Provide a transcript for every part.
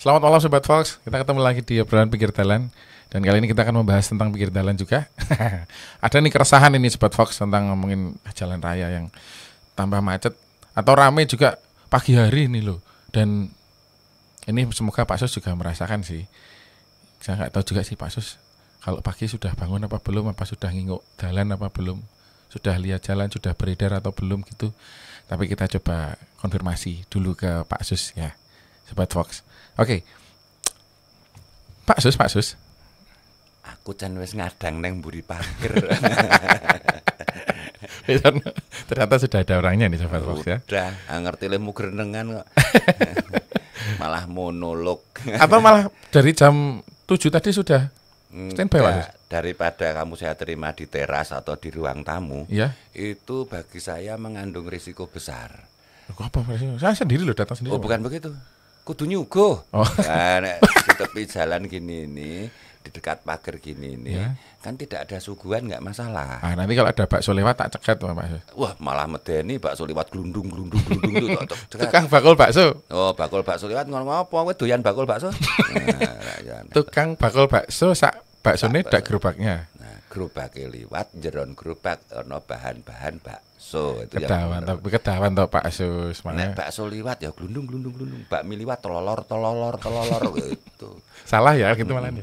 Selamat malam Sobat Fox, kita ketemu lagi di obrolan pinggir jalan. Dan kali ini kita akan membahas tentang pinggir jalan juga. Ada nih keresahan ini Sobat Fox tentang ngomongin jalan raya yang tambah macet atau rame juga pagi hari ini loh. Dan ini semoga Pak Sus juga merasakan sih. Saya nggak tahu juga sih Pak Sus, kalau pagi sudah bangun apa belum, apa sudah nginguk jalan apa belum, sudah lihat jalan, sudah beredar atau belum gitu. Tapi kita coba konfirmasi dulu ke Pak Sus ya, Sobat Fox. Oke, Pak Sus. Aku can wis ngadang neng mburi parkir. Ternyata sudah ada orangnya nih Sobat Fox ya. Udah, ngerti lemu gerenengan kok. Malah monolog. Atau malah dari jam 7 tadi sudah standby Pak Sus? Daripada kamu saya terima di teras atau di ruang tamu, Iya. itu bagi saya mengandung risiko besar. Kok apa Pak Sus? Saya sendiri loh, datang sendiri. Oh, bukan begitu. Kudu nyuguh. Oh. Nah, di tepi jalan gini ini, di dekat pagar gini ini, Ya. kan tidak ada suguhan, nggak masalah. Ah, nanti kalau ada bakso lewat tak cegat Pak Sus. Wah, malah medeni bakso lewat glundung itu cekat. Tukang bakul bakso. Oh, bakul bakso lewat ngopo kowe doyan bakul bakso? Tukang bakul bakso sak baksone dak gerobaknya. Nah, gerobake liwat, jeron gerobak ana bahan-bahan bakso itu Kedawan toh Pak Sus. Nek Mana bakso liwat ya glundung. Bakmi liwat telolor gitu. salah ya gitu malah nih.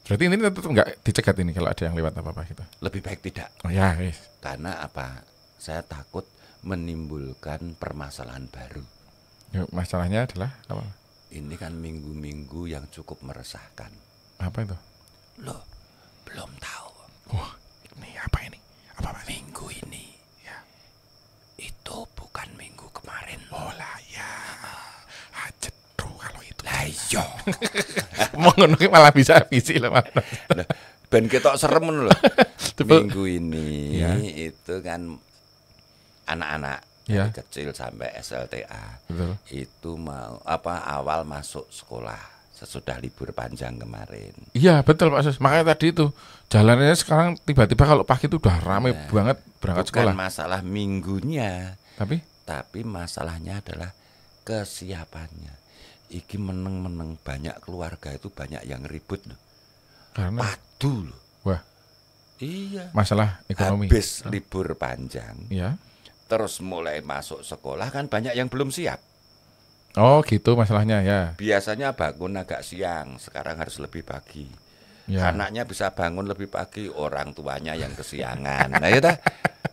Berarti ini tetap enggak dicegat ini kalau ada yang lewat apa-apa gitu. Lebih baik tidak. Oh ya, wis. Karena apa? Saya takut menimbulkan permasalahan baru. Yuk, masalahnya adalah apa? Ini kan minggu-minggu yang cukup meresahkan. Apa itu? Loh, belum tahu. Wah, ini apa ini? Apa Pak? Minggu ini Ya. itu bukan minggu kemarin. Oh lah ya. Ajedro kalau itu. Lah iya. Mau ngono ki malah bisa visi loh Mas. Lah, ben ketok serem ngono lho. Minggu ini Ya. itu kan anak-anak Ya. dari kecil sampai SLTA Betul. itu mau awal masuk sekolah sesudah libur panjang kemarin. Iya betul Pak Sus. Makanya tadi itu jalannya sekarang tiba-tiba kalau pagi itu udah rame banget berangkat Bukan sekolah. masalah minggunya, Tapi masalahnya adalah kesiapannya. Iki meneng-meneng banyak keluarga itu banyak yang ribut loh. karena Padu loh. wah, Iya. masalah ekonomi. Habis libur panjang, Iya. terus mulai masuk sekolah kan banyak yang belum siap. Oh gitu masalahnya ya. Biasanya bangun agak siang, sekarang harus lebih pagi. Ya. Anaknya bisa bangun lebih pagi, orang tuanya yang kesiangan. Nah, ya dah.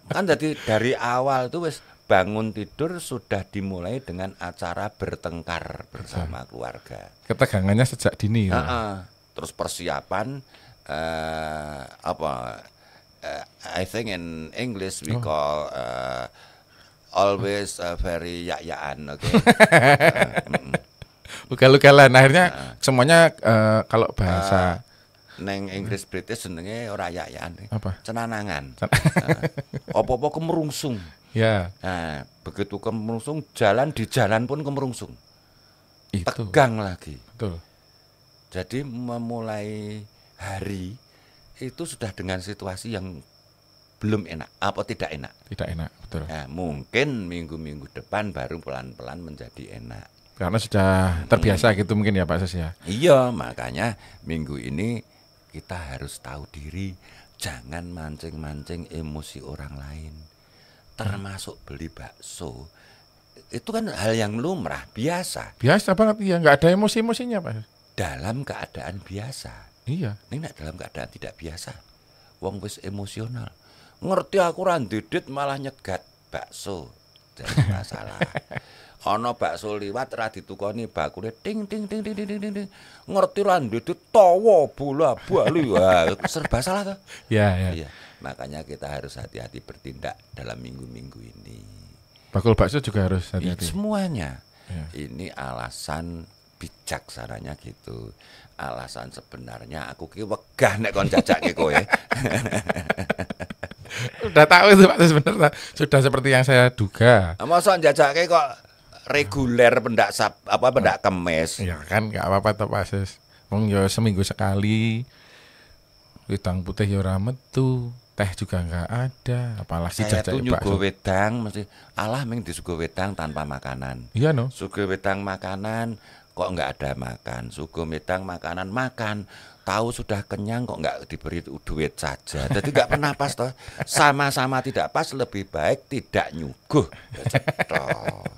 Kan jadi dari awal tuh wis bangun tidur sudah dimulai dengan acara bertengkar bersama keluarga. Ketegangannya sejak dini. Ya. Terus persiapan I think in English we call always very yak-yakan, oke. Ugal-ugalan. Akhirnya semuanya kalau bahasa Neng Inggris British jenenge ora yak-yakan. apa? Cenanangan. Apa-apa kemerungsung. Ya. Nah, begitu kemerungsung, di jalan pun kemerungsung. Itu. Tegang lagi. Betul. Jadi memulai hari itu sudah dengan situasi yang belum enak, tidak enak. Tidak enak, betul. Nah, mungkin minggu-minggu depan baru pelan-pelan menjadi enak. Karena sudah terbiasa gitu mungkin ya Pak Sus ya. Iya, makanya minggu ini kita harus tahu diri, jangan mancing-mancing emosi orang lain. Termasuk beli bakso. Itu kan hal yang lumrah, biasa. Biasa banget ya, nggak ada emosi-emosinya Pak Sus. Dalam keadaan biasa. Iya. Ini nak dalam keadaan tidak biasa. Wong wis emosional. Ngerti aku ra ndidit malah nyegat bakso. Jadi masalah. Ana bakso liwat ra ditukoni bakule ting ting ting ting ting ting ting. Ngerti ra ndidit tawa bola bali. Wah, serba salah toh. Ya, ya. Iya. Makanya kita harus hati-hati bertindak dalam minggu-minggu ini. Bakul bakso juga harus hati-hati. Semuanya. Ya. Ini alasan bijaksananya gitu. Alasan sebenarnya aku ki wegah nek kon jajake kowe. Udah tahu itu Pak Sus bener. Sudah seperti yang saya duga. Masa jajake kok reguler pendak kemis. Ya kan nggak apa-apa toh Pak Sus. Wong ya seminggu sekali. Wedang putih ya ora metu. Teh juga nggak ada, apalagi Saya jajak tuh nyuguh wedang mesti alah ming disuguh wedang tanpa makanan. Iya no. Suguh wedang makanan kok nggak ada makan. Sugo midang makanan makan. Tahu sudah kenyang kok nggak diberi duit saja. Jadi nggak pernah pas toh. Sama-sama tidak pas, lebih baik tidak nyuguh. Ya, cetok.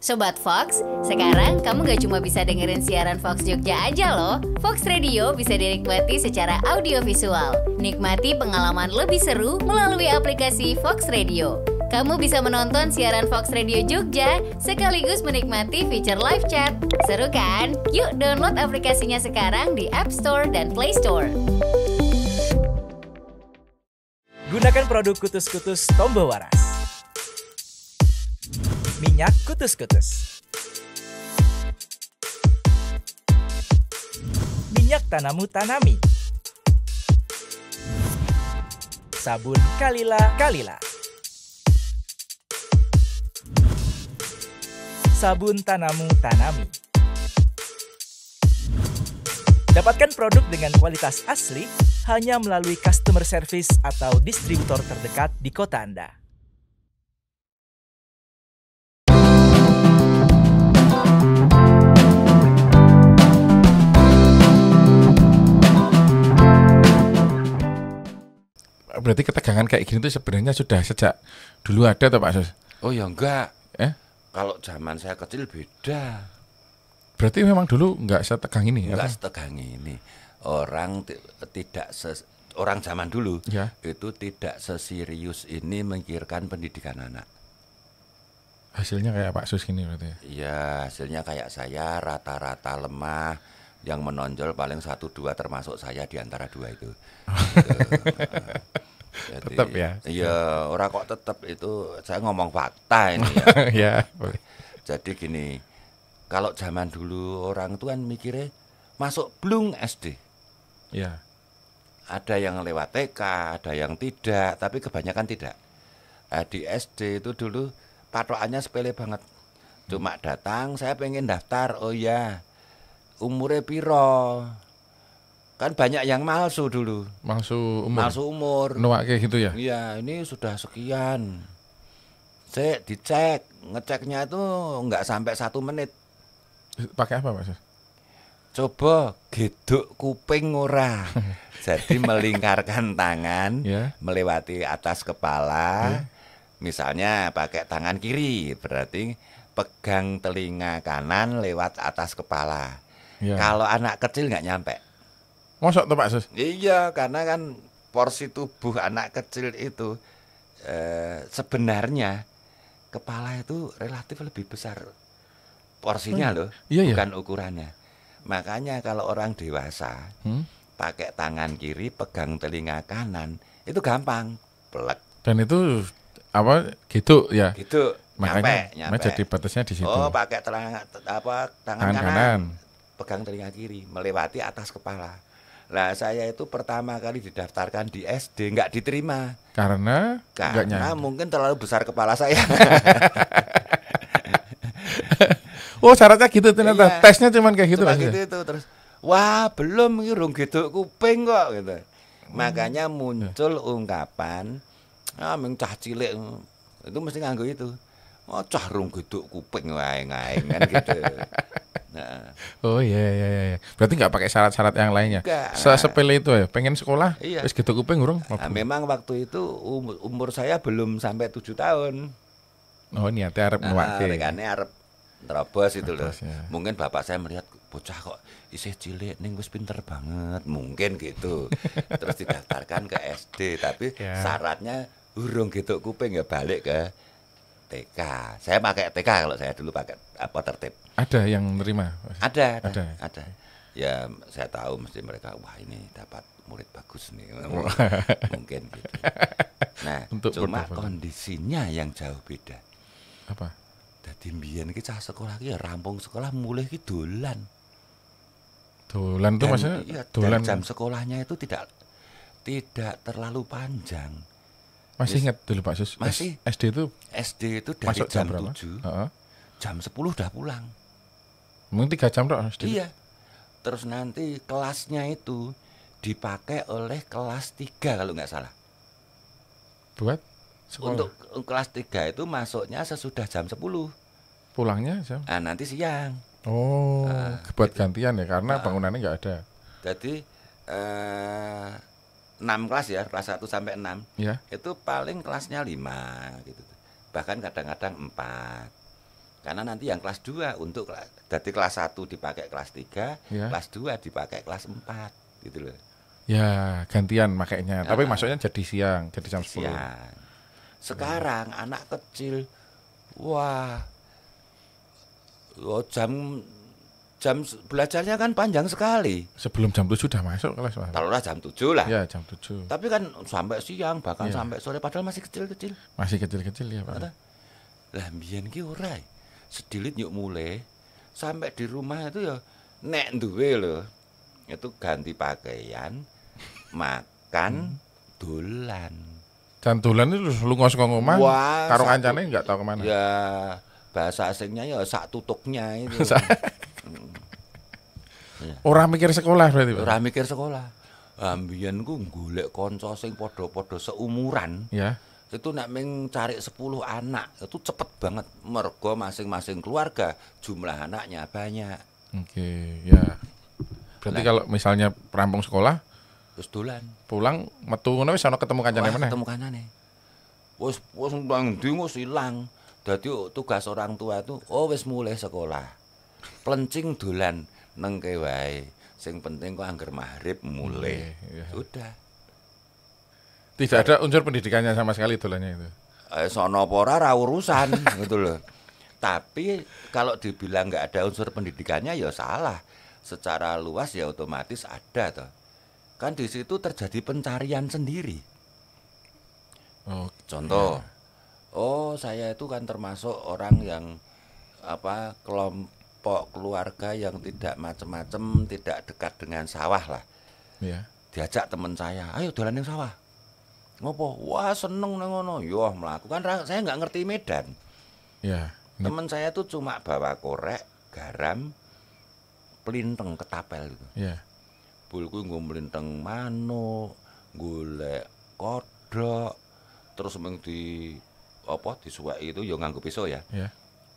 Sobat Fox, sekarang kamu gak cuma bisa dengerin siaran Fox Jogja aja loh. Fox Radio bisa dinikmati secara audiovisual. Nikmati pengalaman lebih seru melalui aplikasi Fox Radio. Kamu bisa menonton siaran Fox Radio Jogja sekaligus menikmati fitur live chat. Seru kan? Yuk download aplikasinya sekarang di App Store dan Play Store. Gunakan produk Kutus-Kutus Tombo Waras. Minyak Kutus-Kutus. Minyak Tanamu Tanami. Sabun Kalila. Sabun Tanamu Tanami. Dapatkan produk dengan kualitas asli hanya melalui customer service atau distributor terdekat di kota Anda. Berarti ketegangan kayak gini tuh sebenarnya sudah sejak dulu ada toh Pak Sus? Oh ya enggak. Kalau zaman saya kecil beda. Berarti memang dulu nggak setegang ini? Enggak setegang ini. Orang orang zaman dulu ya, itu tidak seserius ini memikirkan pendidikan anak. Hasilnya kayak Pak Sus ini berarti? Ya hasilnya kayak saya, rata-rata lemah. Yang menonjol paling 1-2 termasuk saya di antara 2 itu. Jadi, tetap ya? Iya, orang kok tetap itu, saya ngomong fakta ini ya. Ya, boleh. Jadi gini, kalau zaman dulu orang itu kan mikirnya masuk blung SD. Ya. Ada yang lewat TK, ada yang tidak, tapi kebanyakan tidak. Di SD itu dulu patokannya sepele banget. Cuma datang, saya pengen daftar, oh ya, umurnya piro. Kan banyak yang malsu dulu. Malsu umur. Nuak kayak gitu ya? Iya, ini sudah sekian. Saya dicek, ngeceknya itu nggak sampai 1 menit. Pakai apa Pak Sus? Coba geduk kuping ora. Jadi melingkarkan tangan, melewati atas kepala. Misalnya pakai tangan kiri, berarti pegang telinga kanan lewat atas kepala. Kalau anak kecil nggak nyampe. Mosok tuh Pak Sus? Iya, karena kan porsi tubuh anak kecil itu sebenarnya kepala itu relatif lebih besar porsinya loh, bukan ukurannya. Makanya kalau orang dewasa pakai tangan kiri pegang telinga kanan itu gampang, plek. Dan itu apa gitu ya? Gitu. Makanya nyampe. Jadi batasnya di situ. Oh, pakai tangan kanan, pegang telinga kiri, melewati atas kepala. Lah saya itu pertama kali didaftarkan di SD nggak diterima. Karena mungkin terlalu besar kepala saya. Oh, syaratnya gitu ternyata. Iya. Tesnya cuman kayak gitu Cuma gitu itu terus. Wah, belum urung geduk kuping kok gitu. Makanya muncul ungkapan ming cah cilik itu mesti nganggo itu. Oh, cah rung geduk kuping wae kan gitu. Nah. Oh iya. Berarti nggak pakai syarat-syarat yang lainnya. Sepele itu ya. Pengen sekolah, wis gitu kuping urung. Nah, memang waktu itu umur saya belum sampai 7 tahun. Oh, niatnya arep nuwake. Rekane arep terobos itu loh. Ya. Mungkin bapak saya melihat bocah kok isih cilik ning wis pinter banget, mungkin gitu. Terus didaftarkan ke SD, tapi syaratnya urung getuk kuping ya balik ke TK. Saya pakai TK kalau saya dulu pakai apa tertib. Ada yang nerima? Ada. Ada. Ya saya tahu mesti mereka wah ini dapat murid bagus nih. Mungkin gitu. Nah, Untuk cuma berdoa. kondisinya yang jauh beda. Apa? Dadi mbiyen iki cah sekolah ki ya rampung sekolah mulih ki dolan. Dolan tuh Dan, maksudnya iya, dolan dan jam sekolahnya itu tidak terlalu panjang. masih ingat dulu Pak Sus? Masih. SD itu SD itu dari masuk jam berapa? 7, Heeh. jam 10 udah pulang. Mungkin 3 jam dong SD. Iya. Terus nanti kelasnya itu dipakai oleh kelas 3 kalau nggak salah. Buat sekolah. Untuk kelas 3 itu masuknya sesudah jam 10. Pulangnya jam. Nah, nanti siang. Oh, buat gitu. gantian ya karena bangunannya nggak ada. Jadi 6 kelas ya, kelas 1 sampai 6. Ya. Itu paling kelasnya 5 gitu. Bahkan kadang-kadang 4. Karena nanti yang kelas 2 untuk jadi kelas 1 dipakai kelas 3, Ya. kelas 2 dipakai kelas 4 gitu loh. Ya, gantian makainya. Tapi Ah. masuknya jadi siang, jadi jam 10. Siang. Sekarang anak kecil wah. Jam belajarnya kan panjang sekali. Sebelum jam 7 sudah masuk kelas, Pak. Taruhlah jam 7 lah. Ya, jam 7. Tapi kan sampai siang bahkan Iya. sampai sore padahal masih kecil-kecil. Masih kecil-kecil ya, Pak. Lah mbiyen ki ora. Sedilit yuk mulai sampai di rumah itu ya nek duwe lho. Itu ganti pakaian, makan, dolan. Dan dolan itu lu ngos kok omah Wah, karo satu- kancane enggak tahu kemana. Ya bahasa asingnya ya sak tutuknya itu. Orang mikir sekolah berarti, Pak. Ora mikir sekolah. Mbiyen ku golek kanca sing padha-padha seumuran. Ya. Itu nek ming cari 10 anak itu cepet banget mergo masing-masing keluarga jumlah anaknya banyak. Oke, ya. Berarti Lah. kalau misalnya rampung sekolah, Terus dolan. pulang metu ngono wis ana ketemu kancane Wah, meneh. ketemu kancane. Wis nang ndi wis ilang. Dadi tugas orang tua itu wis mulai sekolah. Plencing dolan nengke wae. Sing penting kok angger maghrib mulai. Iya. Sudah. Tidak ada unsur pendidikannya sama sekali dolannya itu. Sono apa ora urusan gitu loh. Tapi kalau dibilang nggak ada unsur pendidikannya ya salah. Secara luas ya otomatis ada toh. Kan di situ terjadi pencarian sendiri. Oh, Contoh, saya itu kan termasuk orang yang kelompok keluarga yang tidak macem-macem, tidak dekat dengan sawah lah. ya. Diajak teman saya, ayo dolan ning sawah. Ngopo? Wah seneng nang ngono. Yo melakukan saya nggak ngerti medan. Ya. Teman saya tuh cuma bawa korek, garam, pelinteng ketapel gitu. Ya. Bulku nggo mlinteng manuk, golek kodhok, terus mung disuweki itu ya nganggo pisau ya. Ya.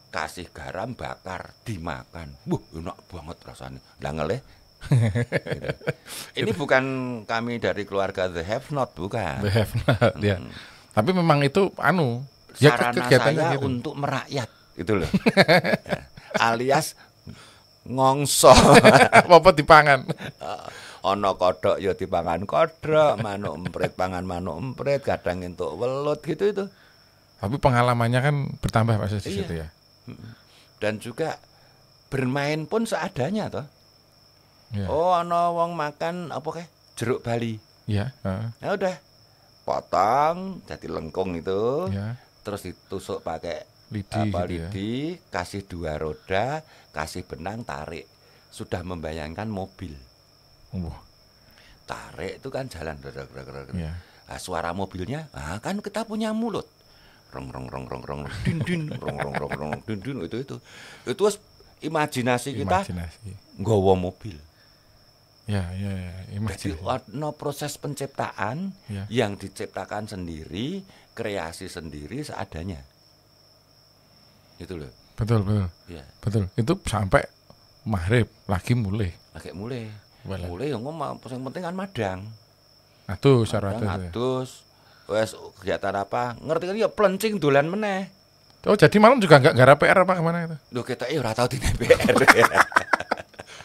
Kasih garam bakar dimakan. Enak banget rasanya. Lah ngeleh. Gitu. Ini bukan kami dari keluarga The Have Not, bukan. The have not, ya. Tapi memang itu ya Sarana kegiatannya saya gitu. untuk merakyat itu loh. Ya. Alias ngongso. Apa dipangan. Ana kodhok ya dipangan kodhok, manuk emprit pangan manuk emprit, kadang entuk welut gitu itu. Tapi pengalamannya kan bertambah Pak Sus di Iya. situ ya. Dan juga bermain pun seadanya toh. Ya. Ana wong makan jeruk Bali. Ya, heeh. Ya udah. Potong jadi lengkung itu. Ya. Terus ditusuk pakai Lidi gitu ya. lidi, kasih 2 roda, kasih benang, tarik. Sudah membayangkan mobil. Wah, Tarik itu kan jalan. ya. Nah, suara mobilnya, kan kita punya mulut. Rong rong rong rong rong din din rong rong rong rong din din itu. Itu imajinasi kita Imajinasi. nggawa mobil. Ya, Jadi imajinasi. no proses penciptaan Ya. yang diciptakan sendiri, kreasi sendiri seadanya. Itu loh. Betul, betul. Ya, Betul. Itu sampai maghrib lagi mulai. agak mulai. Walah. Mulai yang ngomong yang penting kan madang. Aduh, cara Madang adus. Wes kegiatan apa? Ngerti kan ya plencing dolan meneh. Oh, jadi malam juga enggak garap PR apa kemana itu? Loh kita ora tau di DPR.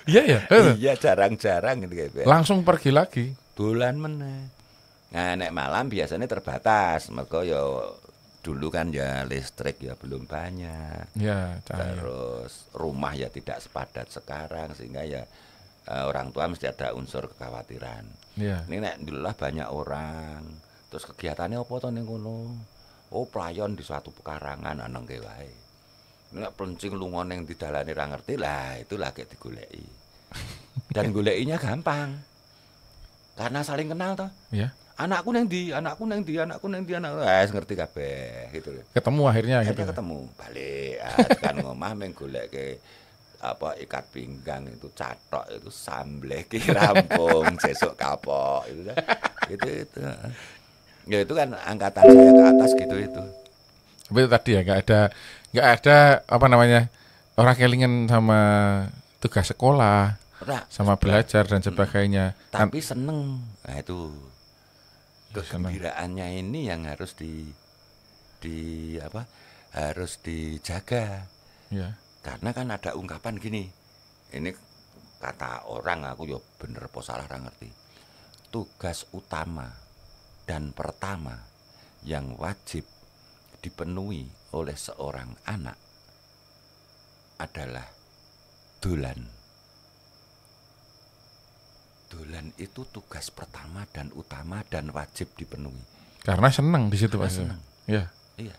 Iya ya. Iya jarang-jarang gitu kayak. Langsung pergi lagi. Dolan meneh. Nah, nek malam biasanya terbatas, mergo ya dulu kan ya listrik ya belum banyak. Ya, cahaya. Terus rumah ya tidak sepadat sekarang sehingga ya orang tua mesti ada unsur kekhawatiran. Ya. Ini nek dululah banyak orang. Terus kegiatannya apa to ning kono? Oh, playon di suatu pekarangan aneng ke wae. Nek plencing lunga ning didalane ra ngerti lah, itu lagi digoleki. Dan golekinya gampang. Karena saling kenal toh. Ya. Anakku neng di, anakku neng di, ngerti kabeh gitu loh. Ketemu akhirnya gitu. Akhirnya ketemu, balik kan ngomah meng goleke apa ikat pinggang itu catok itu sambleki rampung sesuk kapok itu kan. Itu. Ya itu kan angkatan saya ke atas gitu itu. Tapi itu tadi ya nggak ada apa namanya orang kelingan sama tugas sekolah, sama belajar dan sebagainya. Tapi seneng. Nah itu kegembiraannya ini yang harus harus dijaga. Ya. Karena kan ada ungkapan gini. Ini kata orang aku ya bener apa salah ra ngerti. Tugas utama dan pertama yang wajib dipenuhi oleh seorang anak adalah dolan. Dolan itu tugas pertama dan utama dan wajib dipenuhi. Karena seneng di situ Pak. Seneng. Iya. Iya.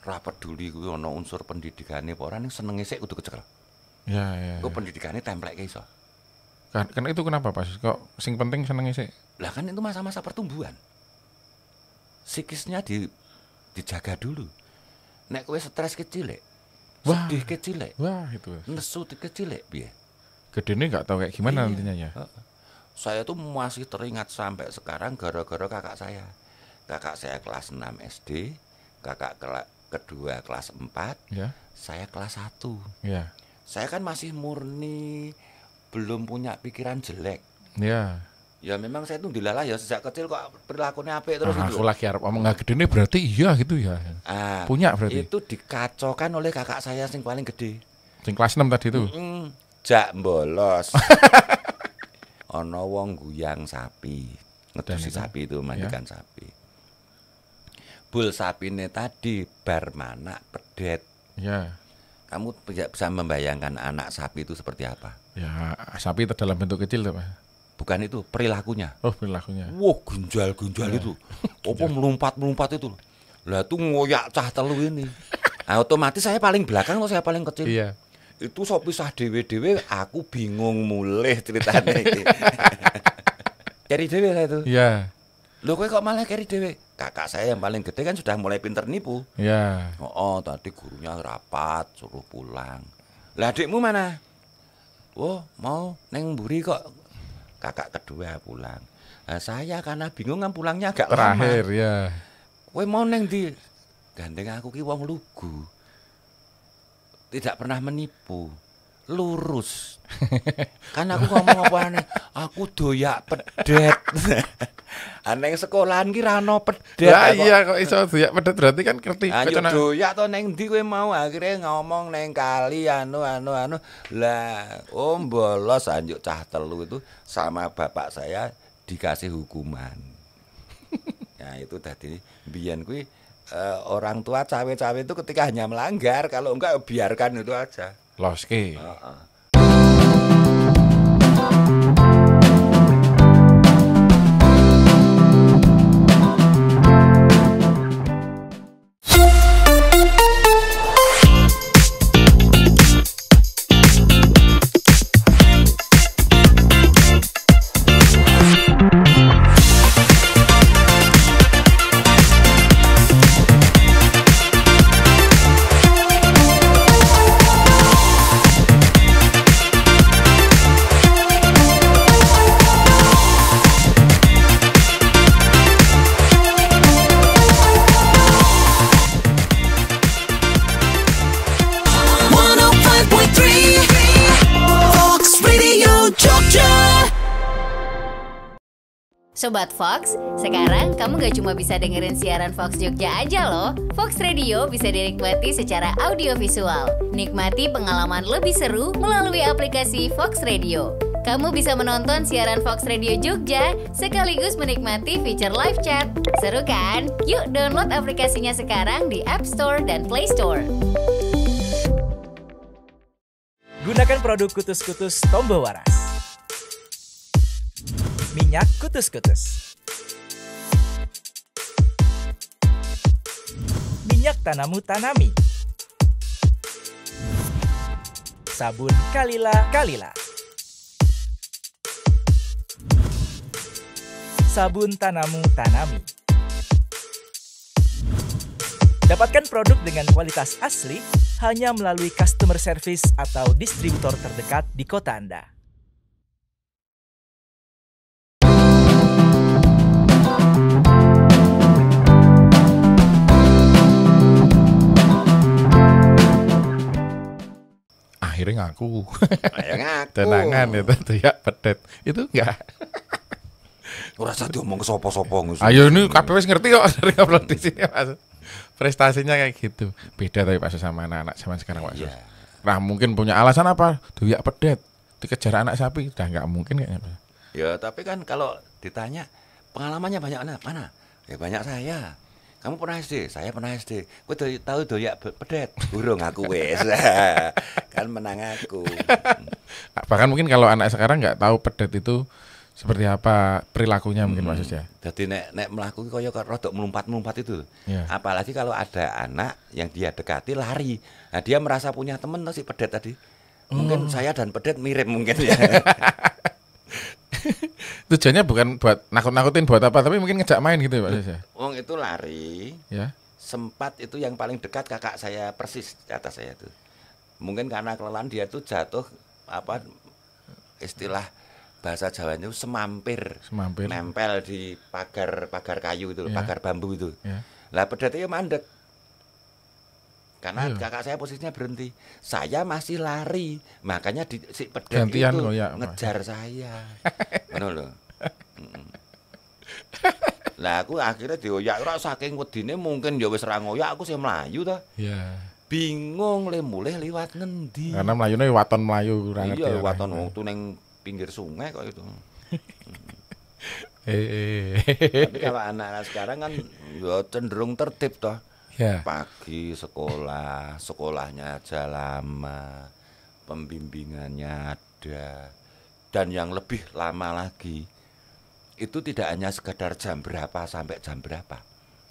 Ra peduli kuwi ana unsur pendidikane apa ora ning senenge sik kudu kecekel. Iya. Kok pendidikane templeke iso. Karena itu kenapa Pak? Kok sing penting senenge sik? Lah kan itu masa-masa pertumbuhan. Psikisnya dijaga dulu. Nek kowe stres kecil, sedih kecil, wah itu. Nesu kecil piye? Gedene enggak tahu kayak gimana nantinya ya. Saya tuh masih teringat sampai sekarang gara-gara kakak saya. Kakak saya kelas 6 SD, kakak kedua kelas 4, ya. Saya kelas 1. Ya. Saya kan masih murni, belum punya pikiran jelek. Ya. Ya memang saya tuh dilalah ya sejak kecil kok perilakunya apik terus Aku lagi arep ngomong enggak gedene berarti iya gitu ya. Punya berarti. Itu dikacaukan oleh kakak saya yang paling gede. Sing kelas 6 tadi itu. Jak bolos. Ono wong guyang sapi, ngedusi sapi itu mandikan sapi. Bul sapine tadi bar manak pedet. Ya. Kamu bisa membayangkan anak sapi itu seperti apa? Ya, sapi dalam bentuk kecil tuh Pak. Bukan itu, perilakunya. Oh, perilakunya. Wah, gunjal-gunjal itu. Apa melompat-melompat itu. Lah itu ngoyak cah telu ini. Nah, otomatis saya paling belakang atau saya paling kecil? Iya. Itu sok pisah dewe-dewe, aku bingung mulih ceritanya ini. Keri dewe saya itu. Iya. Loh kowe kok malah keri dewe? Kakak saya yang paling gede kan sudah mulai pinter nipu. Iya. Oh, tadi gurunya rapat, suruh pulang. Lah adikmu mana? Oh, mau neng mburi kok. Kakak kedua pulang. Nah, saya karena bingung kan pulangnya agak terakhir, lama. Ya. Kowe mau neng di gandeng aku ki wong lugu. Tidak pernah menipu, lurus. Kan aku ngomong apa aneh, aku doyak pedet. Aneh sekolahan ki ra ono pedet. Lah iya kok iso doyak pedet berarti kan ngerti. Ayo doyak to neng ndi kowe mau akhirnya ngomong neng kali anu. Lah, bolos anjuk cah telu itu sama bapak saya dikasih hukuman. Nah, itu tadi biyen kuwi orang tua cawe-cawe itu ketika hanya melanggar, kalau enggak biarkan itu aja. Loske. Sobat Fox, sekarang kamu gak cuma bisa dengerin siaran Fox Jogja aja loh. Fox Radio bisa dinikmati secara audiovisual. Nikmati pengalaman lebih seru melalui aplikasi Fox Radio. Kamu bisa menonton siaran Fox Radio Jogja sekaligus menikmati fitur live chat. Seru kan? Yuk download aplikasinya sekarang di App Store dan Play Store. Gunakan produk Kutus-Kutus Tombo Waras. Minyak Kutus-Kutus. Minyak Tanamu Tanami. Sabun Kalila Kalila. Sabun Tanamu Tanami. Dapatkan produk dengan kualitas asli hanya melalui customer service atau distributor terdekat di kota Anda. Akhirnya ngaku. Ayo ngaku. Tenangan itu ya pedet. Itu enggak. Ora usah diomong ke sapa-sapa Gus. Ayo ini KPW ngerti kok sering upload di sini Mas. Prestasinya kayak gitu. Beda tapi Pak Sus sama anak-anak zaman sekarang Pak Sus. Iya. Nah mungkin punya alasan apa? Doyak pedet. Dikejar anak sapi. Udah enggak mungkin kayaknya Pak. Ya tapi kan kalau ditanya pengalamannya banyak mana? Ya banyak saya. Kamu pernah SD? Saya pernah SD. Kowe tahu doyak pedet? Burung aku wis. Kan menang aku. Bahkan mungkin kalau anak sekarang nggak tahu pedet itu seperti apa perilakunya mungkin Pak Sus ya. Jadi nek melaku kaya rodok melompat itu. Iya. Apalagi kalau ada anak yang dia dekati lari. Nah, dia merasa punya teman si pedet tadi. Mungkin saya dan pedet mirip mungkin ya. Tujuannya bukan buat nakut-nakutin buat apa, tapi mungkin ngejak main gitu ya Pak Sus ya. Wong itu lari. Ya. Sempat itu yang paling dekat kakak saya persis di atas saya tuh. Mungkin karena kelelahan dia tuh jatuh apa istilah bahasa Jawanya itu semampir. Nempel di pagar kayu itu, Ya. pagar bambu itu. Ya. Lah pedetnya mandek. Karena Iya. kakak saya posisinya berhenti. Saya masih lari. Makanya si pedet Gantian itu ngoyak, Pak. ngejar saya. Ngono lho. Lah aku akhirnya dioyak ora saking wedine mungkin ya wis ra ngoyak aku sih mlayu ta. Ya. Bingung le mulih liwat ngendi. Karena melayune waton melayu ora ngerti. Iya ya. waton wong tu ning pinggir sungai kok itu. Tapi kalau anak-anak sekarang kan ya cenderung tertib toh. Ya. Pagi sekolahnya aja lama, pembimbingannya ada, dan yang lebih lama lagi itu tidak hanya sekedar jam berapa sampai jam berapa.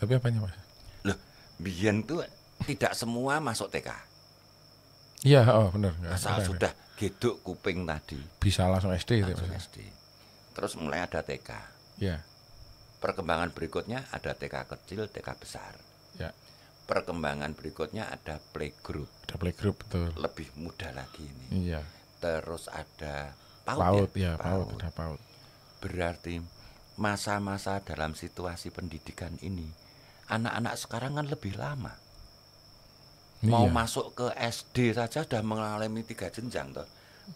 Tapi apanya Pak? Loh, biyen tuh tidak semua masuk TK. Iya, oh benar. Asal Benar. sudah geduk kuping tadi, Bisa langsung SD gitu langsung Mas. SD. Terus mulai ada TK. Ya. Perkembangan berikutnya ada TK kecil, TK besar. Ya. Perkembangan berikutnya ada playgroup, Ada playgroup betul. lebih mudah lagi ini. Iya. Terus ada PAUD ya, ya, PAUD ada PAUD. Berarti masa-masa dalam situasi pendidikan ini anak-anak sekarang kan lebih lama. Mau Iya. masuk ke SD saja sudah mengalami 3 jenjang toh.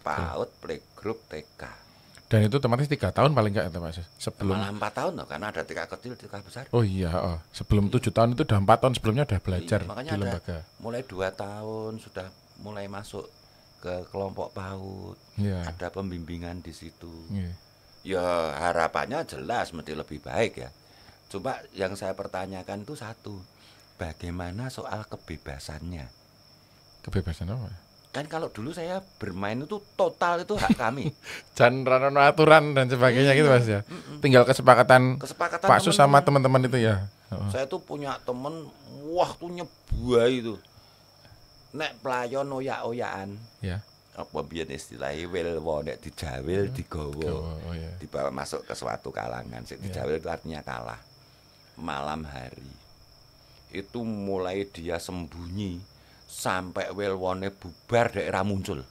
PAUD, playgroup, TK. Dan itu otomatis 3 tahun paling enggak itu Mas. Sebelum Malah 4 tahun loh, karena ada TK kecil, TK besar. Oh iya, oh. Sebelum 7 tahun itu udah 4 tahun sebelumnya udah belajar Iya, makanya di ada lembaga. mulai 2 tahun sudah mulai masuk ke kelompok PAUD. Iya. Ada pembimbingan di situ. Iya. Ya harapannya jelas mesti lebih baik ya. Coba yang saya pertanyakan itu satu, bagaimana soal kebebasannya? Kebebasan apa? Kan kalau dulu saya bermain itu total itu hak kami. Dan rano aturan dan sebagainya gitu Mas ya. Tinggal kesepakatan Kesepakatan Pak Sus sama teman-teman. teman-teman itu ya. Oh. Saya tuh punya temen, wah tuh nyebuai itu. Nek playon oyak-oyakan, Ya. apa biyen istilahnya welwo nek dijawil digawa. Oh ya. Dibawa masuk ke suatu kalangan. Sik dijawil itu artinya kalah. Malam hari. Itu mulai dia sembunyi sampai welwone bubar daerah muncul.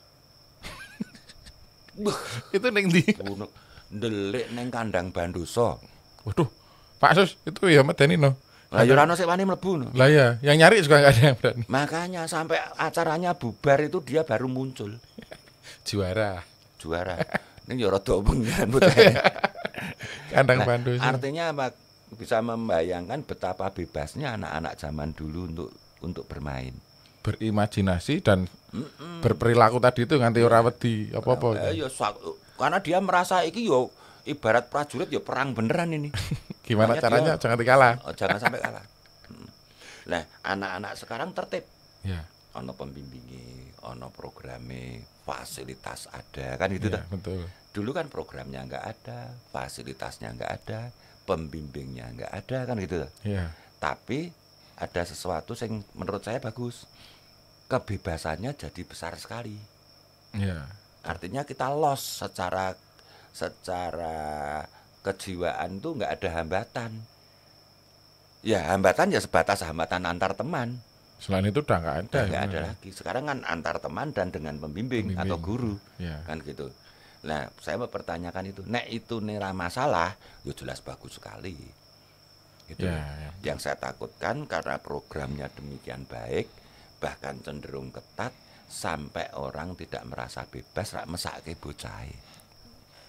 Itu ning ndi? Bunuh ndelik neng kandang Bandoso. Waduh. Pak Sus itu ya medeni no. Lah ya ora ono sik wani mlebu no. Lah ya, yang nyari juga enggak ada yang berani. Makanya sampai acaranya bubar itu dia baru muncul. Juara. Juara. Ini ya rada bengan putih. Kandang Nah, Bandung. artinya apa? Bisa membayangkan betapa bebasnya anak-anak zaman dulu untuk bermain. Berimajinasi dan berperilaku tadi itu nganti ora wedi apa-apa. Ya Karena dia merasa iki yo ibarat prajurit yo perang beneran ini. Gimana Makanya caranya dia- jangan kalah. Jangan sampai kalah. Nah, anak-anak sekarang tertib. Ya, Ono pembimbingi, ono programe, fasilitas ada kan itu ya toh. betul. Dulu kan programnya nggak ada, fasilitasnya nggak ada, pembimbingnya nggak ada kan gitu toh. Ya, Tapi ada sesuatu yang menurut saya bagus. Kebebasannya jadi besar sekali. ya, Artinya kita loss secara kejiwaan tuh nggak ada hambatan. Ya hambatan ya sebatas hambatan antar teman. selain itu udah nggak ada. Nggak ya, ada lagi. Sekarang kan antar teman dan dengan pembimbing atau guru Ya, kan gitu. Nah saya mempertanyakan itu. Nek itu nira masalah, ya jelas bagus sekali. Gitu. ya, ya. Yang saya takutkan karena programnya demikian baik, bahkan cenderung ketat, sampai orang tidak merasa bebas rak mesake bocahe.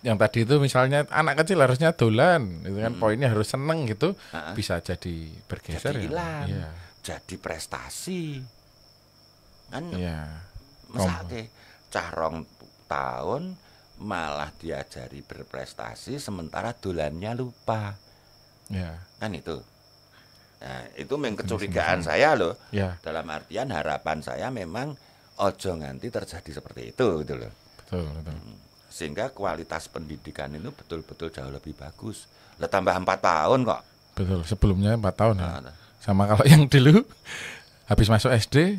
Yang tadi itu misalnya anak kecil harusnya dolan, itu kan poinnya harus seneng gitu, bisa jadi bergeser. Jadi hilang, Ya, jadi prestasi. Kan ya, mesake cah 2 tahun malah diajari berprestasi sementara dolannya lupa. ya, Kan itu. Nah, itu memang kecurigaan saya loh. ya, Dalam artian harapan saya memang ojo nganti terjadi seperti itu gitu loh. betul, betul. Sehingga kualitas pendidikan itu betul-betul jauh lebih bagus. Lah tambah 4 tahun kok. Betul, sebelumnya 4 tahun ya. Nah, Sama kalau yang dulu habis masuk SD,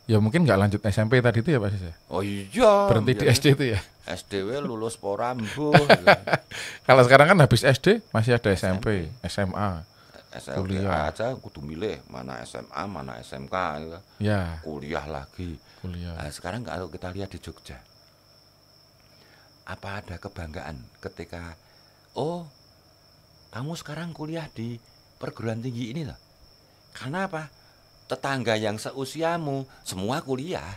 ya mungkin nggak lanjut SMP tadi itu ya Pak Sis ya? oh iya. Berhenti di SD itu ya. SDW lulus porambu. Kalau sekarang kan habis SD masih ada SMP, SMA. SLTA Kuliah. aja kudu milih mana SMA, mana SMK gitu. Ya, Kuliah lagi. kuliah. Nah, sekarang kalau kita lihat di Jogja, apa ada kebanggaan ketika oh kamu sekarang kuliah di perguruan tinggi ini loh? Karena apa? Tetangga yang seusiamu semua kuliah.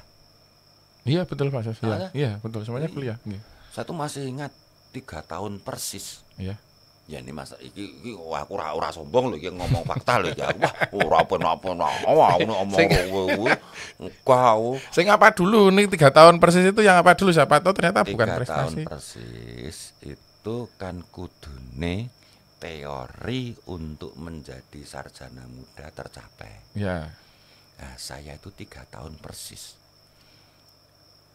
Iya betul Pak Sis. Ada? Iya, iya betul semuanya Iya. kuliah. Iya. Saya tuh masih ingat 3 tahun persis. Iya. Ya ini masa iki wah, aku ora sombong lho iki ngomong fakta lho iki. Wah, ora apa-apa. Aku ngomong kowe. Kau Sing apa dulu nih 3 tahun persis itu yang apa dulu siapa tahu ternyata bukan 3 tahun prestasi. persis itu kan kudune teori untuk menjadi sarjana muda tercapai. Ya, Nah, saya itu 3 tahun persis.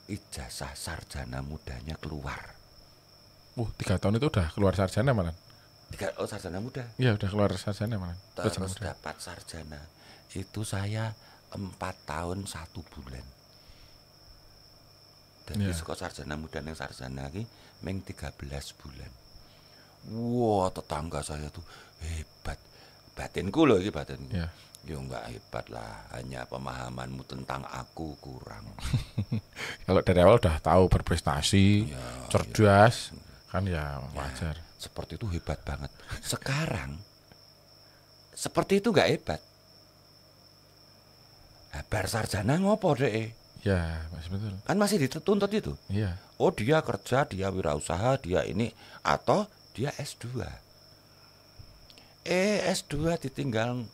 Ijazah sarjana mudanya keluar. 3 tahun itu udah keluar sarjana malah. Oh, sarjana muda. Iya udah keluar sarjana malah. Terus Sarjana muda. dapat sarjana. Itu saya 4 tahun 1 bulan. Jadi Iya. sekolah sarjana muda yang sarjana ini meng 13 bulan. Wah, tetangga saya tuh hebat. Batinku loh ini batinku. Iya. Ya enggak hebat lah, hanya pemahamanmu tentang aku kurang. Kalau dari awal udah tahu berprestasi, Ya, cerdas, kan ya wajar. Seperti itu hebat banget. Sekarang seperti itu enggak hebat. Nah, bar sarjana ngopo deh? Ya, Mas betul. Kan masih dituntut itu. Iya. Oh dia kerja, dia wirausaha, dia ini atau dia S2. S2 ditinggal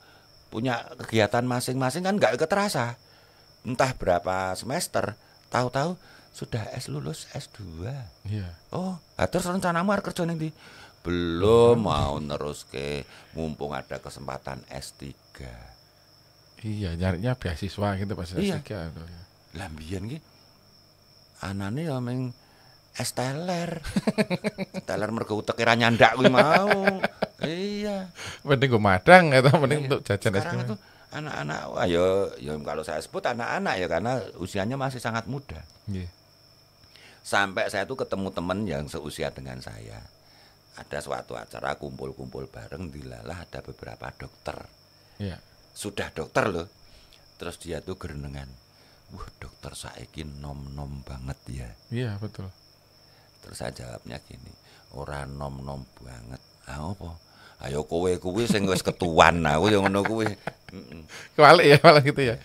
punya kegiatan masing-masing kan nggak keterasa. Entah berapa semester, tahu-tahu sudah lulus S2. Iya. Oh, terus rencanamu arep kerja ning ndi? Belum mau nerus ke mumpung ada kesempatan S3. Iya, nyarinya beasiswa gitu pas Iya. S3 itu. Ya. Lah mbiyen ki anane ya meng es teler. Teler mergo uteke ra nyandak kuwi mau. Iya. Mending gue madang atau mending Iya. untuk jajan es Sekarang krim. itu anak-anak wah ya kalau saya sebut anak-anak ya karena usianya masih sangat muda. Iya. Sampai saya tuh ketemu teman yang seusia dengan saya. Ada suatu acara kumpul-kumpul bareng dilalah ada beberapa dokter. Iya. Sudah dokter loh. Terus dia tuh gerenengan. Wah, dokter saiki nom-nom banget ya. Iya, betul. Terus saya jawabnya gini, ora nom-nom banget. Ah apa? Ayo kowe kuwi sing wis ketuan aku yo ngono kuwi. Kebalik ya malah gitu ya.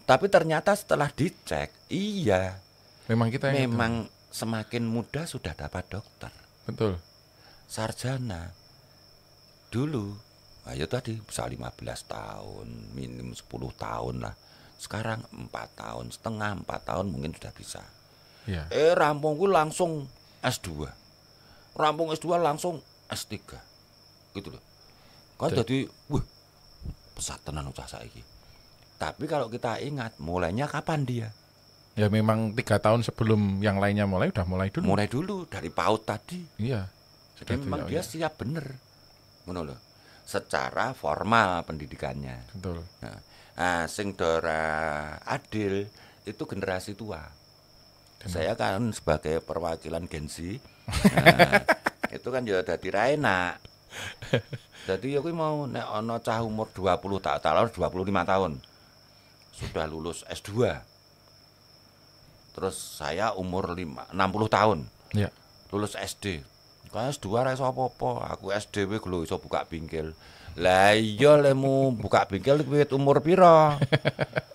Tapi ternyata setelah dicek, iya, Memang kita yang memang semakin muda sudah dapat dokter. itu. Betul. Sarjana dulu, ayo tadi bisa 15 tahun, minim 10 tahun lah. Sekarang 4 tahun setengah, 4 tahun mungkin sudah bisa. Iya. Rampungku langsung S2. Rampung S2 langsung S3. Gitu loh. Kan jadi pesat tenan ucah saiki. Tapi kalau kita ingat mulainya kapan dia? Ya memang 3 tahun sebelum yang lainnya mulai udah mulai dulu. Mulai dulu dari PAUD tadi. Iya. Jadi memang dia siap bener. Ngono lho. Secara formal pendidikannya. Betul. Nah, sing Dora Adil itu generasi tua. Saya kan sebagai perwakilan Gen Z. Nah, itu kan ya dadi ra enak. Jadi aku mau nek ana cah umur 20 tahun, 25 tahun. Sudah lulus S2. Terus saya umur 60 tahun. Iya. Lulus SD. Kan S2 ra iso apa-apa. Aku SD wis lho iso buka bingkil. Lah iya lemu buka bingkil wiwit umur pira?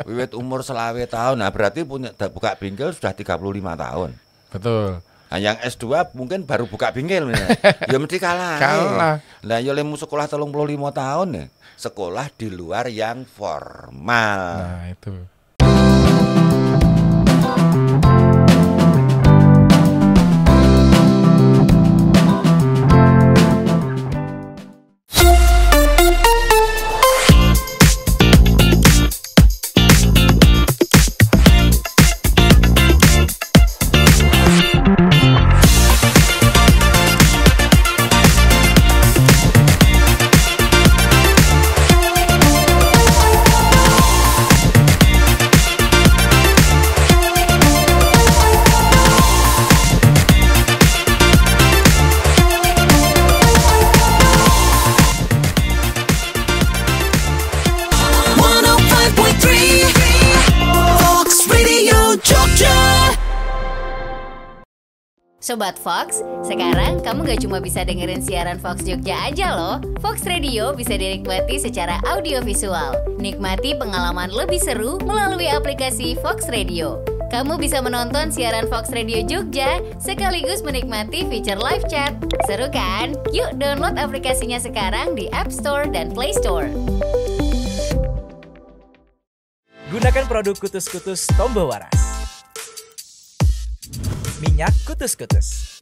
Wiwit umur 20 tahun. Nah, berarti punya buka bingkil sudah 35 tahun. Betul. Nah, yang S2 mungkin baru buka bingkil ya mesti kalah. Kalah. Lah ya lemu sekolah 35 tahun ya. Sekolah di luar yang formal. Nah, itu. Sobat Fox, sekarang kamu gak cuma bisa dengerin siaran Fox Jogja aja loh. Fox Radio bisa dinikmati secara audiovisual. Nikmati pengalaman lebih seru melalui aplikasi Fox Radio. Kamu bisa menonton siaran Fox Radio Jogja sekaligus menikmati fitur live chat. Seru kan? Yuk download aplikasinya sekarang di App Store dan Play Store. Gunakan produk Kutus-Kutus Tombo Waras. Minyak Kutus-Kutus.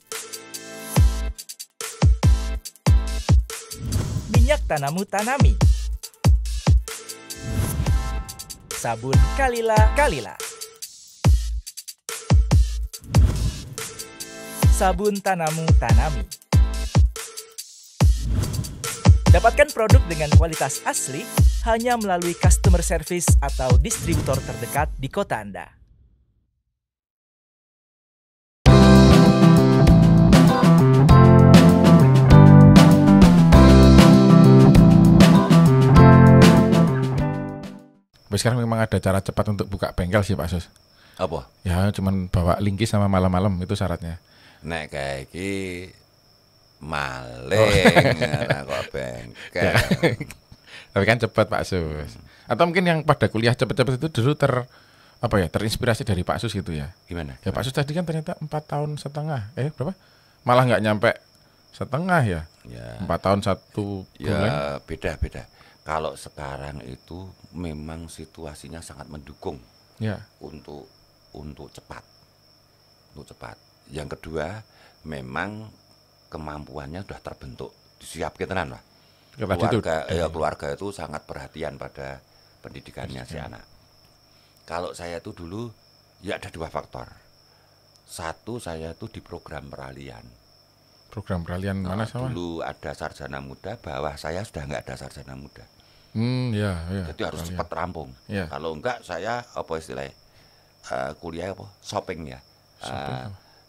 Minyak Tanamu Tanami. Sabun Kalila. Sabun Tanamu Tanami. Dapatkan produk dengan kualitas asli hanya melalui customer service atau distributor terdekat di kota Anda. Tapi sekarang memang ada cara cepat untuk buka bengkel sih Pak Sus. Apa? Ya cuman bawa linggis sama malam-malam itu syaratnya. Nek kayak iki maling ora kok bengkel. Tapi kan cepat Pak Sus. Atau mungkin yang pada kuliah cepat-cepat itu dulu terinspirasi dari Pak Sus gitu ya. Gimana? Ya Pak Sus tadi kan ternyata 4 tahun setengah. Berapa? Malah nggak nyampe setengah ya. 4 tahun 1 bulan. Ya beda-beda. Kalau sekarang itu memang situasinya sangat mendukung ya untuk cepat. Untuk cepat. Yang kedua, memang kemampuannya sudah terbentuk. Siap tenan lah. Keluarga itu sangat perhatian pada pendidikannya si anak. Kalau saya itu dulu ya ada 2 faktor. Satu, saya itu di program peralihan. Program peralihan mana sama? Dulu ada sarjana muda, bawah saya sudah nggak ada sarjana muda. Ya. Jadi harus cepat rampung. Ya. Kalau enggak saya apa istilahnya kuliah apa? Shopping ya.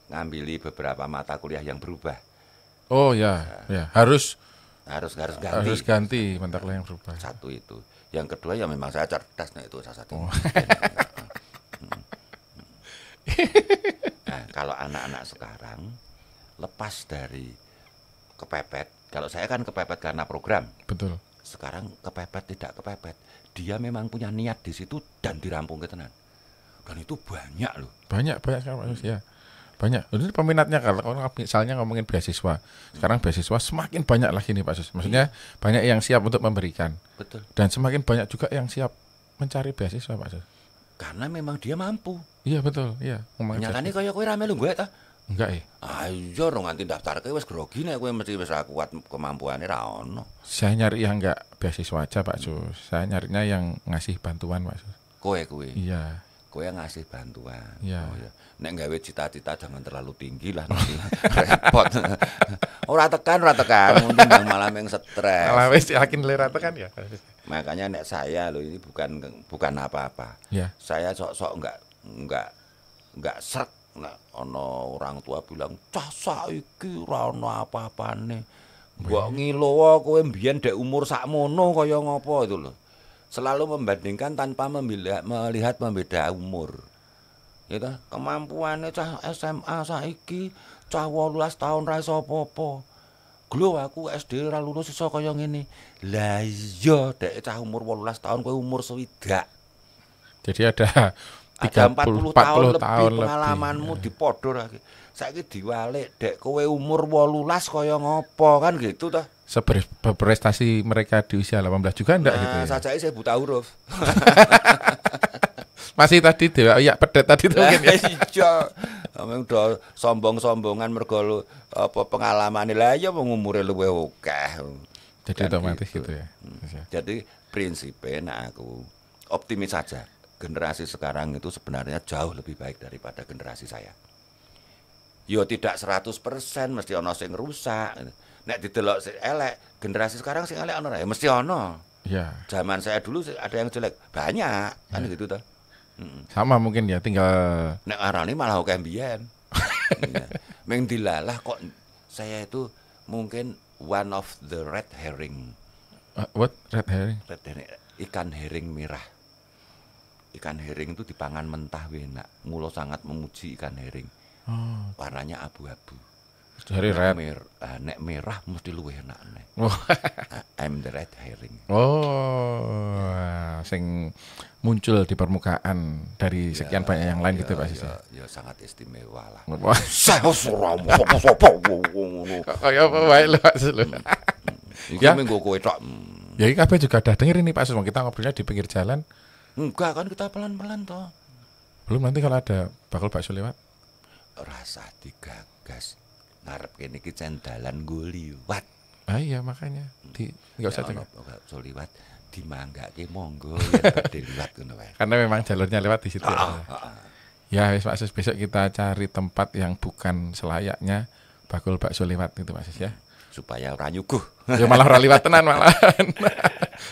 Ngambili beberapa mata kuliah yang berubah. Oh ya. Harus ganti. Harus ganti mata kuliah yang berubah. Satu itu. Yang kedua ya memang saya cerdas, nah itu salah satu. Nah, kalau anak-anak sekarang lepas dari kepepet, kalau saya kan kepepet karena program. Betul. Sekarang kepepet tidak kepepet, dia memang punya niat di situ dan dirampung tenan. Dan itu banyak loh. Banyak sekarang Pak Sus ya. Banyak. Ini peminatnya kalau misalnya ngomongin beasiswa. Sekarang beasiswa semakin banyak lagi nih Pak Sus. Maksudnya banyak yang siap untuk memberikan. Betul. Dan semakin banyak juga yang siap mencari beasiswa Pak Sus. Karena memang dia mampu. Iya betul, iya. Nyatane kaya kowe ra melu gue ta. Enggak ya? Ayo ora nganti daftarke wis grogi nek kowe mesti wis ra kuat kemampuane ra ono. Saya nyari yang enggak beasiswa aja Pak Sus. Saya nyarinya yang ngasih bantuan Pak Sus. Kowe Iya. kowe ngasih bantuan. Iya. Oh, ya. Nek gawe cita-cita jangan terlalu tinggi lah nanti repot. Ora tekan timbang malah yang stres. Malah wis yakin lera tekan ya. Makanya nek saya loh ini bukan apa-apa. Ya. Saya sok-sok enggak srek nek ana orang tua bilang cah saiki ora ana apa-apane. Mbok ngilowo kowe mbiyen dek umur sakmono kaya ngopo itu lho. Selalu membandingkan tanpa melihat membeda umur. Ya ta, kemampuane cah SMA saiki cah 18 tahun ra iso apa-apa. Glo aku SD ra lulus iso kaya ngene. Lah iya dek cah umur 18 tahun kowe umur swidak. Jadi ada 40 tahun lebih pengalamanmu lebih. dipodhorake. Saiki diwalik dek kowe umur 18 kaya ngopo kan gitu ta. Berprestasi mereka di usia 18 juga enggak gitu ya? Sajake saya buta huruf. Masih tadi dewa ya pedet tadi tuh mungkin ya. Iya. Ameng udah sombong-sombongan mergo apa pengalamane lah ya wong umure luwih akeh. Jadi Kan otomatis gitu. gitu ya. Jadi prinsipnya nak aku optimis saja. Generasi sekarang itu sebenarnya jauh lebih baik daripada generasi saya. Yo tidak 100% mesti ono sing rusak. Nek didelok sing elek, generasi sekarang sing elek ono ra ya mesti ono. Iya. Zaman saya dulu ada yang jelek, banyak kan gitu toh. Sama mungkin ya, tinggal Nek arane malah akeh mbiyen. Iya. Meng dilalah kok saya itu mungkin one of the red herring. what red herring? Red herring, ikan herring merah. Ikan herring itu dipangan mentah enak. Mula sangat memuji ikan herring. Oh, Warnanya abu-abu. dari red. Nek merah mesti luwih enak nek. Oh. I'm the red herring. Oh, sing muncul di permukaan dari sekian banyak yang lain gitu Pak Sis. Ya sangat istimewa lah. Wah, Saya ora apa-apa. kayak apa wae lho Pak Sis lho. Iki Ya. menggo kowe tok. Ya ini kabeh juga udah denger ini Pak Sis, kita ngobrolnya di pinggir jalan. Enggak kan kita pelan-pelan toh. Belum nanti kalau ada bakul bakso lewat. Rasa digagas. Ngarep kene iki cendalan nggo liwat. Ah iya makanya enggak usah dengar. Bakso liwat dimanggake monggo yen badhe liwat ngono wae. Karena memang jalurnya lewat di situ. Ya wis Pak Sis, besok kita cari tempat yang bukan selayaknya bakul bakso lewat gitu Pak Sis ya. Supaya ora nyuguh. Ya malah ora liwat tenan malahan.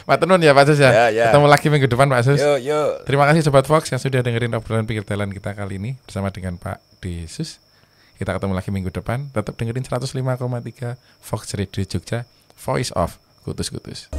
Matur nuwun ya Pak Sis ya. Ya. Ketemu lagi minggu depan Pak Sis. Yo. Terima kasih Sobat Fox yang sudah dengerin obrolan pinggir jalan kita kali ini bersama dengan Pak Desus. Kita ketemu lagi minggu depan. Tetap dengerin 105,3 Fox Radio Jogja, Voice of Kutus-Kutus.